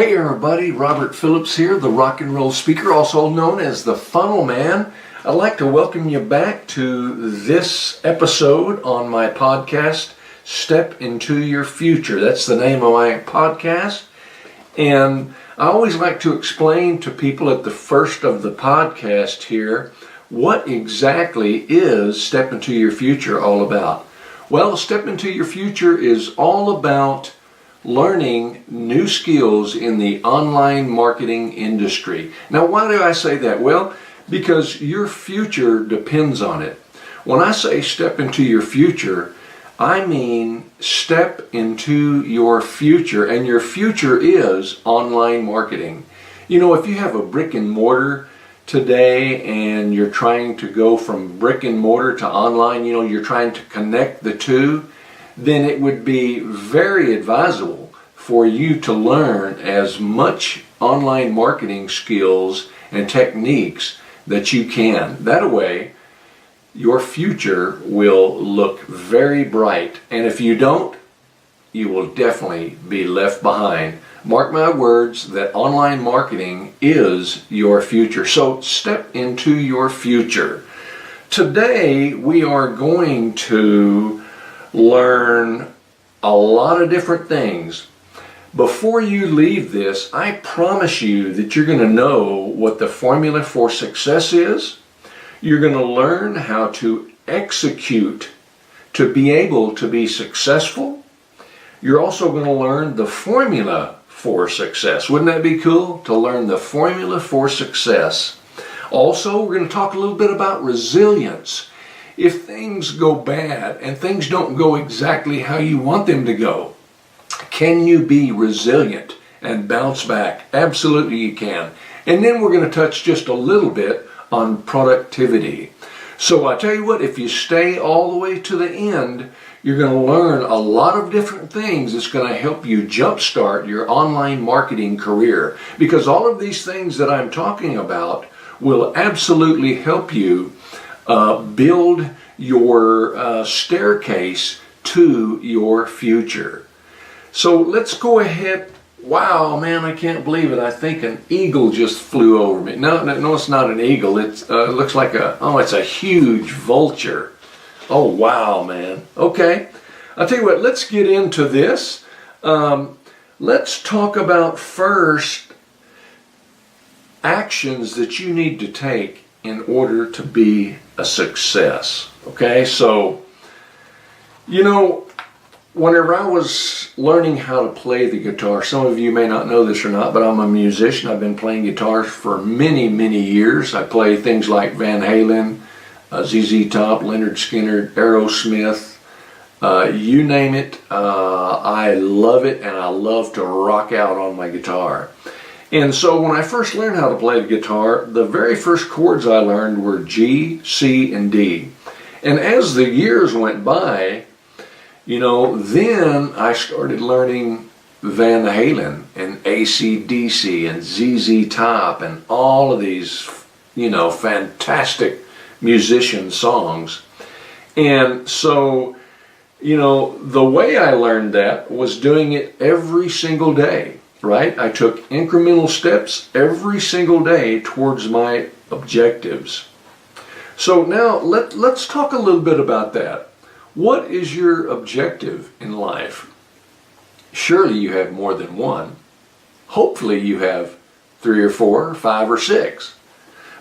Hey everybody, Robert Phillips here, the rock and roll speaker, also known as the Funnel Man. I'd like to welcome you back to this episode on my podcast, Step Into Your Future. That's the name of my podcast. And I always like to explain to people at the first of the podcast here, what exactly is Step Into Your Future all about? Well, Step Into Your Future is all about learning new skills in the online marketing industry. Now, why do I say that? Well, because your future depends on it. When I say step into your future, I mean step into your future, and your future is online marketing. You know, if you have a brick and mortar today and you're trying to go from brick and mortar to online, you're trying to connect the two, then it would be very advisable for you to learn as much online marketing skills and techniques that you can. That way, your future will look very bright. And if you don't, you will definitely be left behind. Mark my words that online marketing is your future. So step into your future. Today, we are going to learn a lot of different things. Before you leave this, I promise you that you're going to know what the formula for success is. You're going to learn how to execute to be able to be successful. You're also going to learn the formula for success. Wouldn't that be cool to learn the formula for success? Also, we're going to talk a little bit about resilience. If things go bad and things don't go exactly how you want them to go, can you be resilient and bounce back? Absolutely you can. And then we're going to touch just a little bit on productivity. So I tell you what, if you stay all the way to the end, you're going to learn a lot of different things that's going to help you jumpstart your online marketing career. Because all of these things that I'm talking about will absolutely help you build your staircase to your future. So let's go ahead. Wow, man, I can't believe it. I think an eagle just flew over me. No, it's not an eagle. It looks like it's a huge vulture. Oh, wow, man. Okay, I'll tell you what, let's get into this. Let's talk about first actions that you need to take in order to be a success. Okay, so, whenever I was learning how to play the guitar, some of you may not know this or not, but I'm a musician. I've been playing guitar for many, many years. I play things like Van Halen, ZZ Top, Leonard Skinner, Aerosmith, you name it. I love it, and I love to rock out on my guitar. And so when I first learned how to play the guitar, the very first chords I learned were G, C, and D. And as the years went by, then I started learning Van Halen and AC/DC and ZZ Top and all of these, fantastic musician songs. And so, the way I learned that was doing it every single day. Right? I took incremental steps every single day towards my objectives. So now let's talk a little bit about that. What is your objective in life? Surely you have more than one. Hopefully you have 3 or 4 or 5 or 6.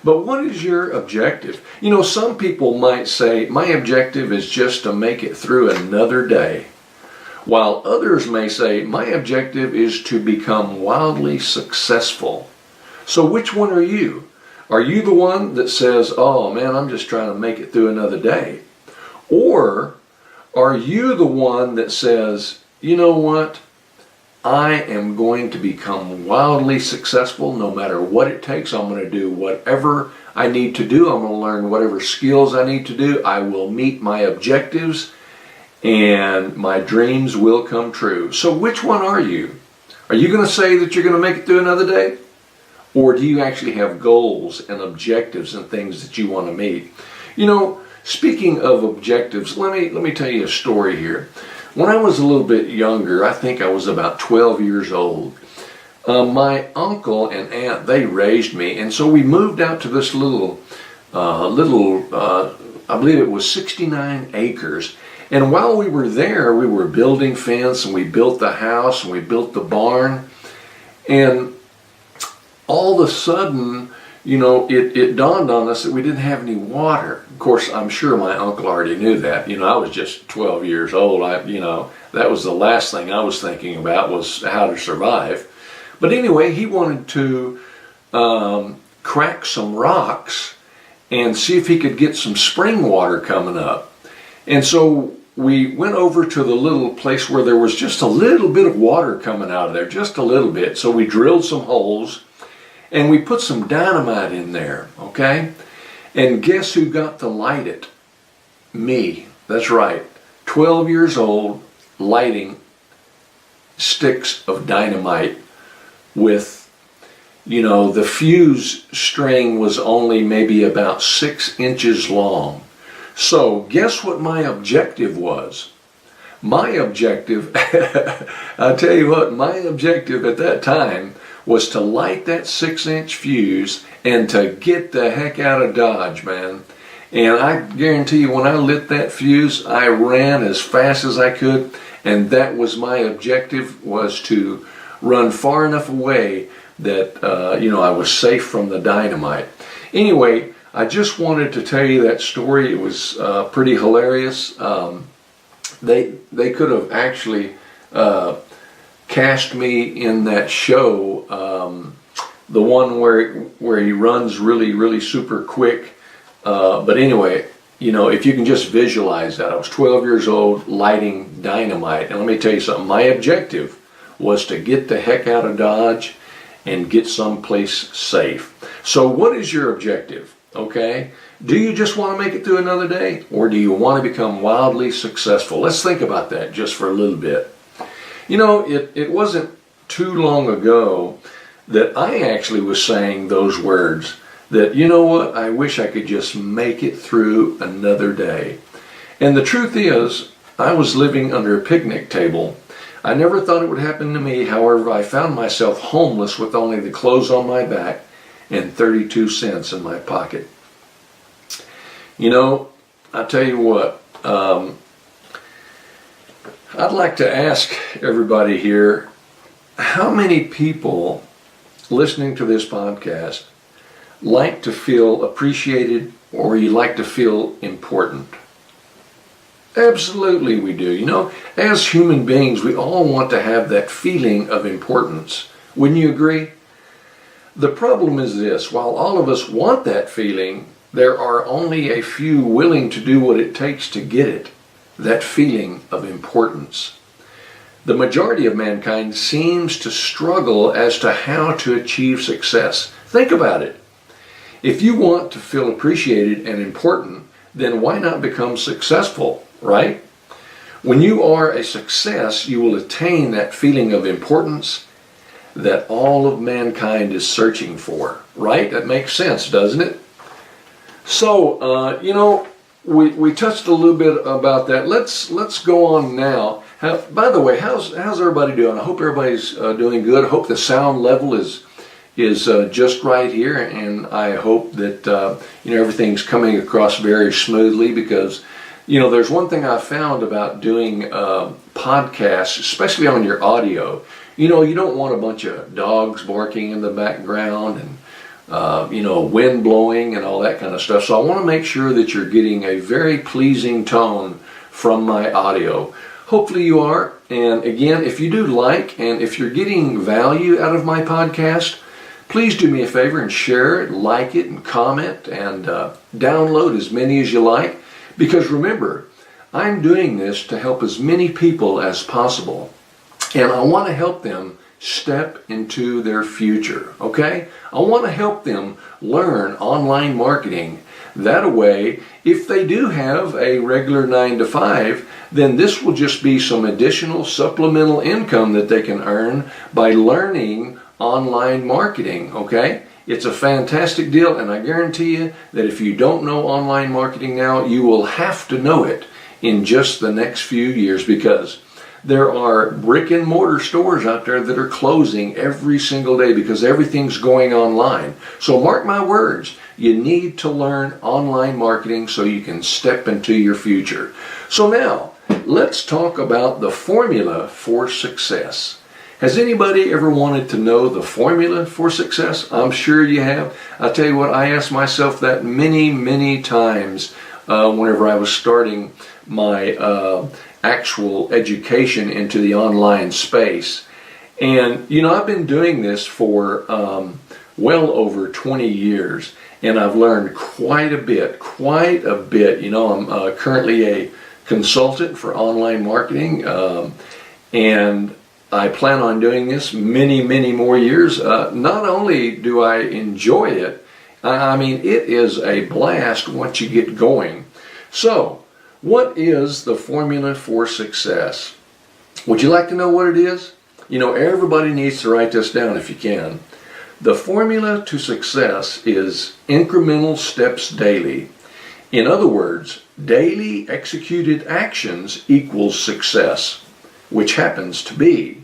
But what is your objective? Some people might say, my objective is just to make it through another day. While others may say, my objective is to become wildly successful. So which one are you? Are you the one that says, oh man, I'm just trying to make it through another day? Or are you the one that says, you know what? I am going to become wildly successful no matter what it takes. I'm going to do whatever I need to do. I'm going to learn whatever skills I need to do. I will meet my objectives, and my dreams will come true. So which one are you? Are you going to say that you're going to make it through another day? Or do you actually have goals and objectives and things that you want to meet? Speaking of objectives, let me tell you a story here. When I was a little bit younger, I think I was about 12 years old, My uncle and aunt, they raised me, and so we moved out to this I believe it was 69 acres. And while we were there, we were building fence, and we built the house, and we built the barn. And all of a sudden, it dawned on us that we didn't have any water. Of course, I'm sure my uncle already knew that. I was just 12 years old. That was the last thing I was thinking about, was how to survive. But anyway, he wanted to crack some rocks and see if he could get some spring water coming up. And so we went over to the little place where there was just a little bit of water coming out of there, just a little bit. So we drilled some holes and we put some dynamite in there, okay? And guess who got to light it? Me. That's right. 12 years old, lighting sticks of dynamite with, the fuse string was only maybe about 6 inches long. So guess what my objective was? My objective, I'll tell you what, my objective at that time was to light that 6-inch fuse and to get the heck out of Dodge, man. And I guarantee you, when I lit that fuse, I ran as fast as I could, and that was my objective, was to run far enough away that, I was safe from the dynamite. Anyway, I just wanted to tell you that story. It was pretty hilarious. They could have actually cast me in that show, the one where he runs really, really super quick. But anyway, if you can just visualize that. I was 12 years old lighting dynamite. And let me tell you something. My objective was to get the heck out of Dodge and get someplace safe. So what is your objective? Okay? Do you just want to make it through another day? Or do you want to become wildly successful? Let's think about that just for a little bit. It wasn't too long ago that I actually was saying those words, that, I wish I could just make it through another day. And the truth is, I was living under a picnic table. I never thought it would happen to me. However, I found myself homeless with only the clothes on my back and 32 cents in my pocket. I tell you what, I'd like to ask everybody here, how many people listening to this podcast like to feel appreciated, or you like to feel important? Absolutely we do. As human beings, we all want to have that feeling of importance. Wouldn't you agree? The problem is this: while all of us want that feeling, there are only a few willing to do what it takes to get it, that feeling of importance. The majority of mankind seems to struggle as to how to achieve success. Think about it. If you want to feel appreciated and important, then why not become successful, right? When you are a success, you will attain that feeling of importance that all of mankind is searching for, right? That makes sense, doesn't it? So, we touched a little bit about that. Let's go on now. By the way, how's everybody doing? I hope everybody's doing good. I hope the sound level is just right here, and I hope that everything's coming across very smoothly, because there's one thing I found about doing podcasts, especially on your audio. You don't want a bunch of dogs barking in the background and wind blowing and all that kind of stuff. So I want to make sure that you're getting a very pleasing tone from my audio. Hopefully you are. And again, if you do like, and if you're getting value out of my podcast, please do me a favor and share it, like it, and comment, and download as many as you like. Because remember, I'm doing this to help as many people as possible. And I want to help them step into their future, okay? I want to help them learn online marketing. That way, if they do have a regular 9-to-5, then this will just be some additional supplemental income that they can earn by learning online marketing, okay? It's a fantastic deal, and I guarantee you that if you don't know online marketing now, you will have to know it in just the next few years, because There are brick and mortar stores out there that are closing every single day because everything's going online. So mark my words, you need to learn online marketing so you can step into your future. So now, let's talk about the formula for success. Has anybody ever wanted to know the formula for success? I'm sure you have. I'll tell you what, I asked myself that many times whenever I was starting my actual education into the online space. And I've been doing this for well over 20 years, and I've learned quite a bit. I'm currently a consultant for online marketing, and I plan on doing this many more years. Not only do I enjoy it, it is a blast once you get going. So, what is the formula for success? Would you like to know what it is? Everybody needs to write this down if you can. The formula to success is incremental steps daily. In other words, daily executed actions equals success, which happens to be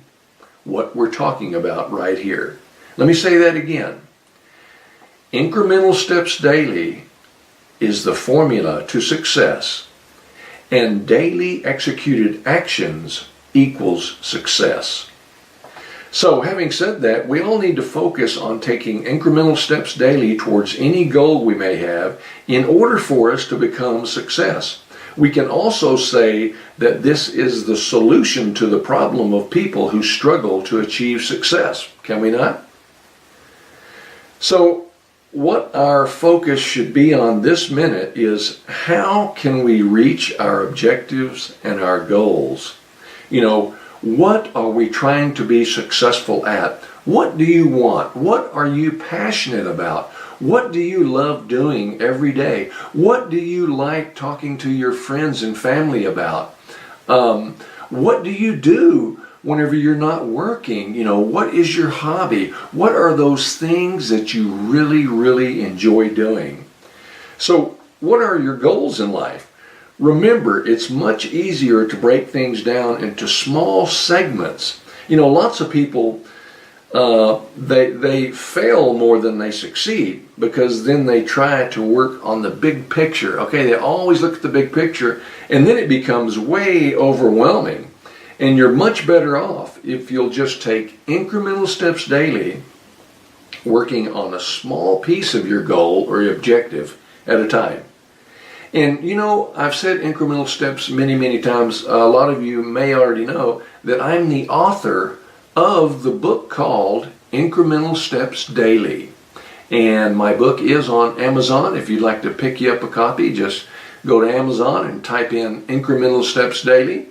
what we're talking about right here. Let me say that again. Incremental steps daily is the formula to success, and daily executed actions equals success. So, having said that, we all need to focus on taking incremental steps daily towards any goal we may have in order for us to become success. We can also say that this is the solution to the problem of people who struggle to achieve success. Can we not? So, what our focus should be on this minute is how can we reach our objectives and our goals? What are we trying to be successful at? What do you want? What are you passionate about? What do you love doing every day? What do you like talking to your friends and family about? What do you do whenever you're not working? What is your hobby? What are those things that you really enjoy doing? So, what are your goals in life? Remember, it's much easier to break things down into small segments. Lots of people, they fail more than they succeed because then they try to work on the big picture. Okay, they always look at the big picture, and then it becomes way overwhelming. And you're much better off if you'll just take incremental steps daily, working on a small piece of your goal or your objective at a time. And I've said incremental steps many times. A lot of you may already know that I'm the author of the book called Incremental Steps Daily. And my book is on Amazon. If you'd like to pick you up a copy, just go to Amazon and type in Incremental Steps Daily.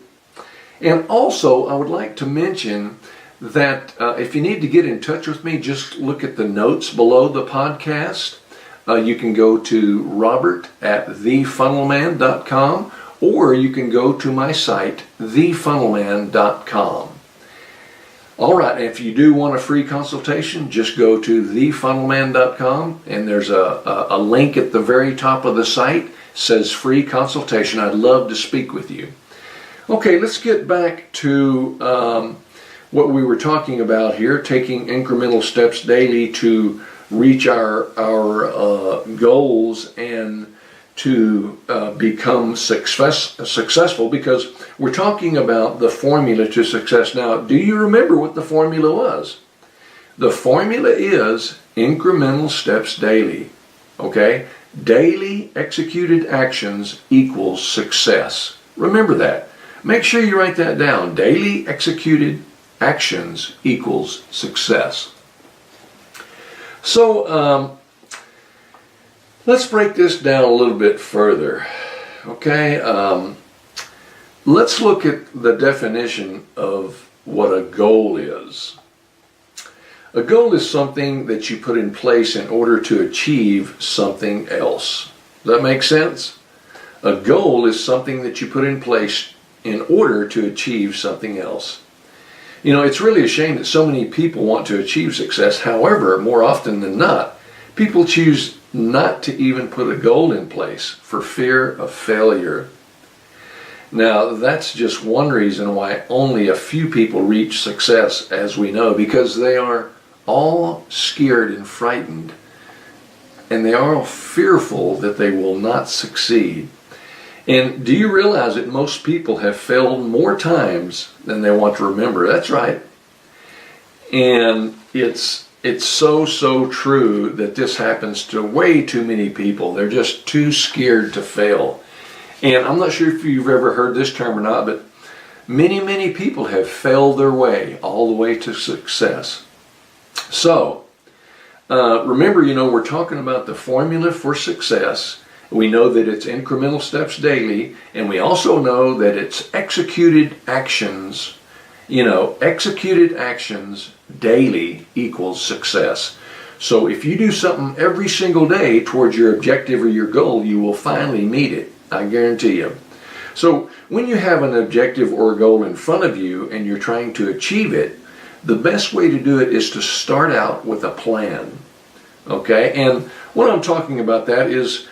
And also, I would like to mention that if you need to get in touch with me, just look at the notes below the podcast. You can go to robert@thefunnelman.com, or you can go to my site, thefunnelman.com. All right, if you do want a free consultation, just go to thefunnelman.com, and there's a link at the very top of the site, says free consultation. I'd love to speak with you. Okay, let's get back to what we were talking about here, taking incremental steps daily to reach our goals and to become successful, because we're talking about the formula to success. Now, do you remember what the formula was? The formula is incremental steps daily. Okay? Daily executed actions equals success. Remember that. Make sure you write that down. Daily executed actions equals success. So, let's break this down a little bit further. Okay? Let's look at the definition of what a goal is. A goal is something that you put in place in order to achieve something else. Does that make sense? A goal is something that you put in place in order to achieve something else. It's really a shame that so many people want to achieve success. However, more often than not, people choose not to even put a goal in place for fear of failure. Now, that's just one reason why only a few people reach success, as we know, because they are all scared and frightened, and they are all fearful that they will not succeed. And do you realize that most people have failed more times than they want to remember? That's right. And it's so true that this happens to way too many people. They're just too scared to fail. And I'm not sure if you've ever heard this term or not, but many people have failed their way all the way to success. So, remember, we're talking about the formula for success. We know that it's incremental steps daily, and we also know that it's executed actions. Executed actions daily equals success. So if you do something every single day towards your objective or your goal, you will finally meet it. I guarantee you. So when you have an objective or a goal in front of you and you're trying to achieve it, the best way to do it is to start out with a plan. Okay? And what I'm talking about that is,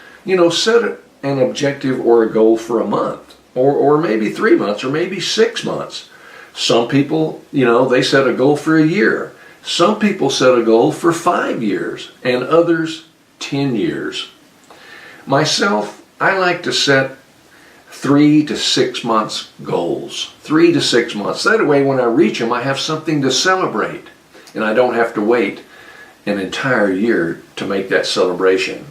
set an objective or a goal for a month, or maybe 3 months, or maybe 6 months. Some people, they set a goal for a year. Some people set a goal for 5 years, and others 10 years. Myself, I like to set 3 to 6 months goals. 3 to 6 months. That way when I reach them, I have something to celebrate, and I don't have to wait an entire year to make that celebration.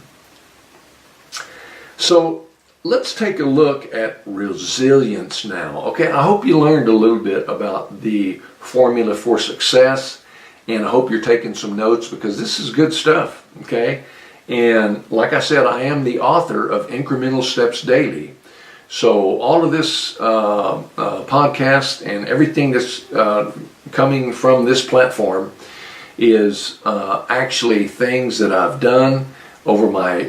So let's take a look at resilience now. Okay, I hope you learned a little bit about the formula for success, and I hope you're taking some notes because this is good stuff. Okay, and like I said, I am the author of Incremental Steps Daily. So all of this podcast and everything that's coming from this platform is actually things that I've done over my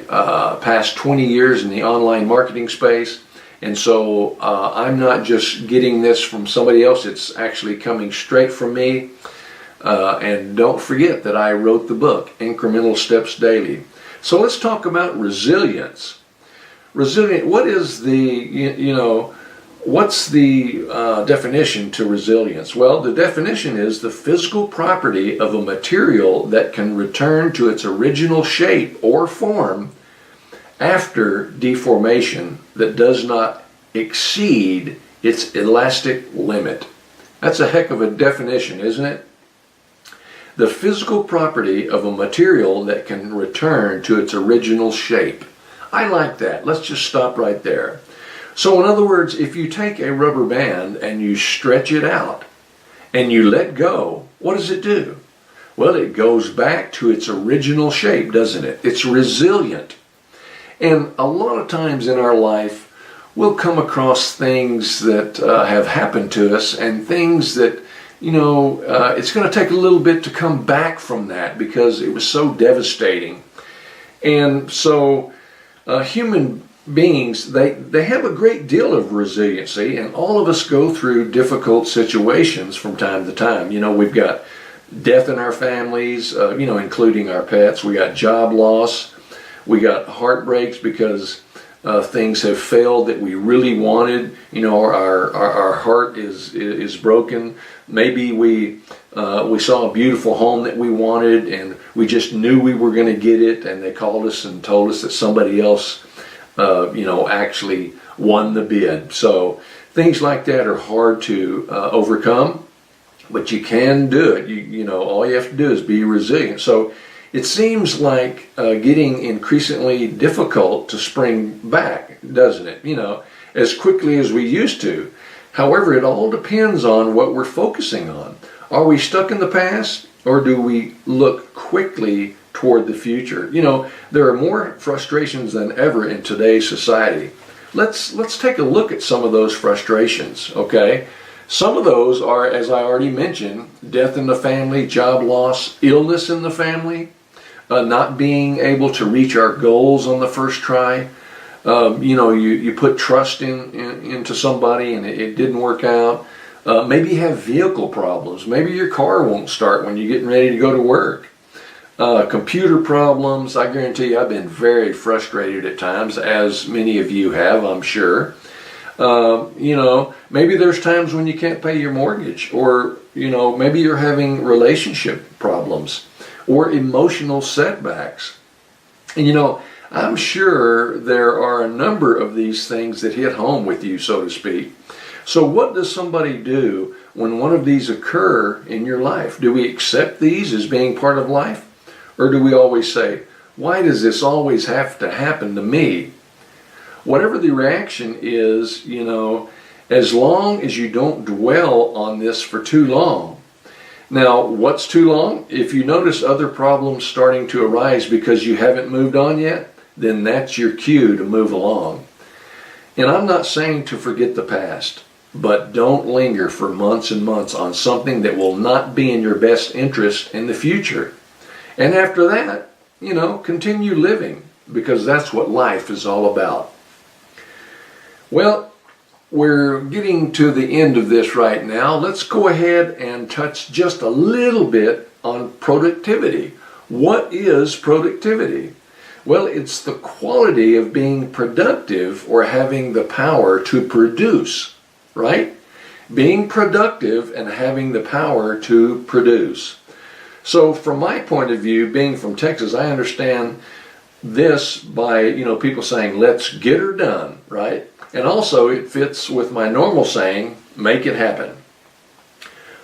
past 20 years in the online marketing space. And so I'm not just getting this from somebody else, it's actually coming straight from me. And don't forget that I wrote the book, Incremental Steps Daily. So let's talk about resilience. Resilient, what is what's the definition to resilience? Well, the definition is the physical property of a material that can return to its original shape or form after deformation that does not exceed its elastic limit. That's a heck of a definition, isn't it? The physical property of a material that can return to its original shape. I like that. Let's just stop right there. So in other words, if you take a rubber band and you stretch it out and you let go, what does it do? Well, it goes back to its original shape, doesn't it? It's resilient. And a lot of times in our life, we'll come across things that have happened to us and things that, it's going to take a little bit to come back from that because it was so devastating. And so human beings, they have a great deal of resiliency, and all of us go through difficult situations from time to time. We've got death in our families, including our pets. We got job loss. We got heartbreaks because things have failed that we really wanted. Our heart is broken. Maybe we saw a beautiful home that we wanted, and we just knew we were going to get it, and they called us and told us that somebody else actually won the bid. So things like that are hard to overcome, but you can do it. All you have to do is be resilient. So it seems like getting increasingly difficult to spring back, doesn't it? As quickly as we used to. However, it all depends on what we're focusing on. Are we stuck in the past, or do we look quickly toward the future? There are more frustrations than ever in today's society. Let's take a look at some of those frustrations, okay? Some of those are, as I already mentioned, death in the family, job loss, illness in the family, not being able to reach our goals on the first try. You put trust into somebody and it didn't work out. Maybe you have vehicle problems. Maybe your car won't start when you're getting ready to go to work. Computer problems. I guarantee you I've been very frustrated at times, as many of you have, I'm sure. Maybe there's times when you can't pay your mortgage, or, maybe you're having relationship problems or emotional setbacks. And, I'm sure there are a number of these things that hit home with you, so to speak. So what does somebody do when one of these occur in your life? Do we accept these as being part of life? Or do we always say, why does this always have to happen to me? Whatever the reaction is, as long as you don't dwell on this for too long. Now, what's too long? If you notice other problems starting to arise because you haven't moved on yet, then that's your cue to move along. And I'm not saying to forget the past, but don't linger for months and months on something that will not be in your best interest in the future. And after that, continue living, because that's what life is all about. Well, we're getting to the end of this right now. Let's go ahead and touch just a little bit on productivity. What is productivity? Well, it's the quality of being productive or having the power to produce, right? Being productive and having the power to produce. So from my point of view, being from Texas, I understand this by, people saying, let's get her done, right? And also it fits with my normal saying, make it happen.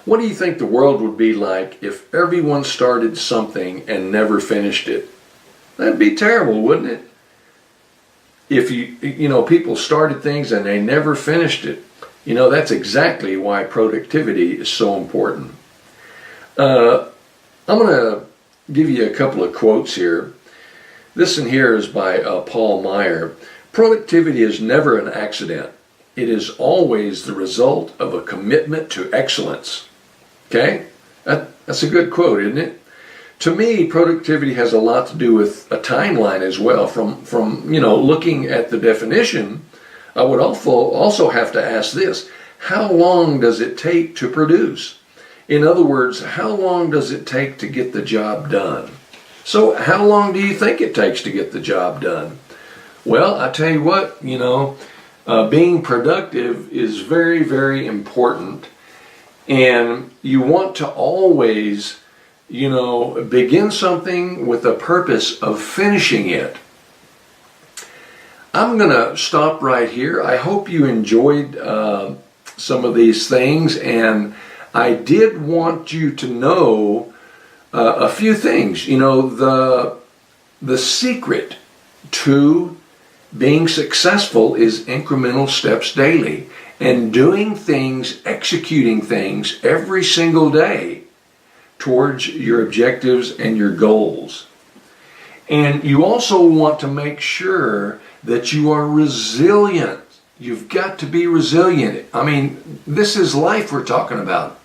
What do you think the world would be like if everyone started something and never finished it? That'd be terrible, wouldn't it? If people started things and they never finished it. That's exactly why productivity is so important. I'm going to give you a couple of quotes here. This one here is by Paul Meyer. Productivity is never an accident. It is always the result of a commitment to excellence. Okay? That's a good quote, isn't it? To me, productivity has a lot to do with a timeline as well. From looking at the definition, I would also have to ask this: how long does it take to produce? In other words, how long does it take to get the job done? So how long do you think it takes to get the job done? Well, I tell you what, being productive is very, very important. And you want to always, begin something with the purpose of finishing it. I'm going to stop right here. I hope you enjoyed some of these things, and I did want you to know a few things. The secret to being successful is incremental steps daily, and doing things, executing things every single day towards your objectives and your goals. And you also want to make sure that you are resilient. You've got to be resilient. I mean, this is life we're talking about.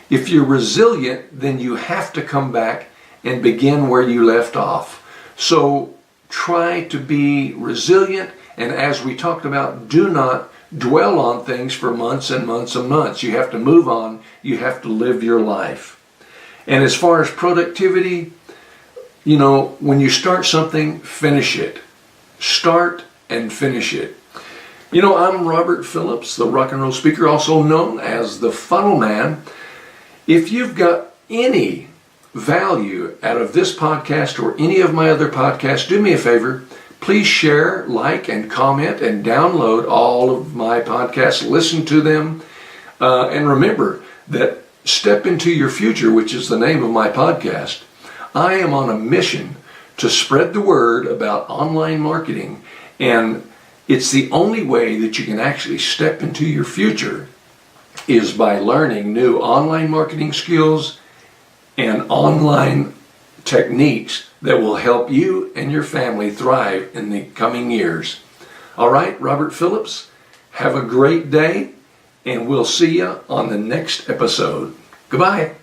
If you're resilient, then you have to come back and begin where you left off. So try to be resilient, and as we talked about, do not dwell on things for months and months and months. You have to move on. You have to live your life. And as far as productivity, when you start something, finish it. Start and finish it. I'm Robert Phillips, the rock and roll speaker, also known as the funnelman. If you've got any value out of this podcast or any of my other podcasts, do me a favor. Please share, like, and comment, and download all of my podcasts. Listen to them. And remember that Step Into Your Future, which is the name of my podcast, I am on a mission to spread the word about online marketing. And it's the only way that you can actually step into your future is by learning new online marketing skills and online techniques that will help you and your family thrive in the coming years. All right, Robert Phillips, have a great day, and we'll see you on the next episode. Goodbye.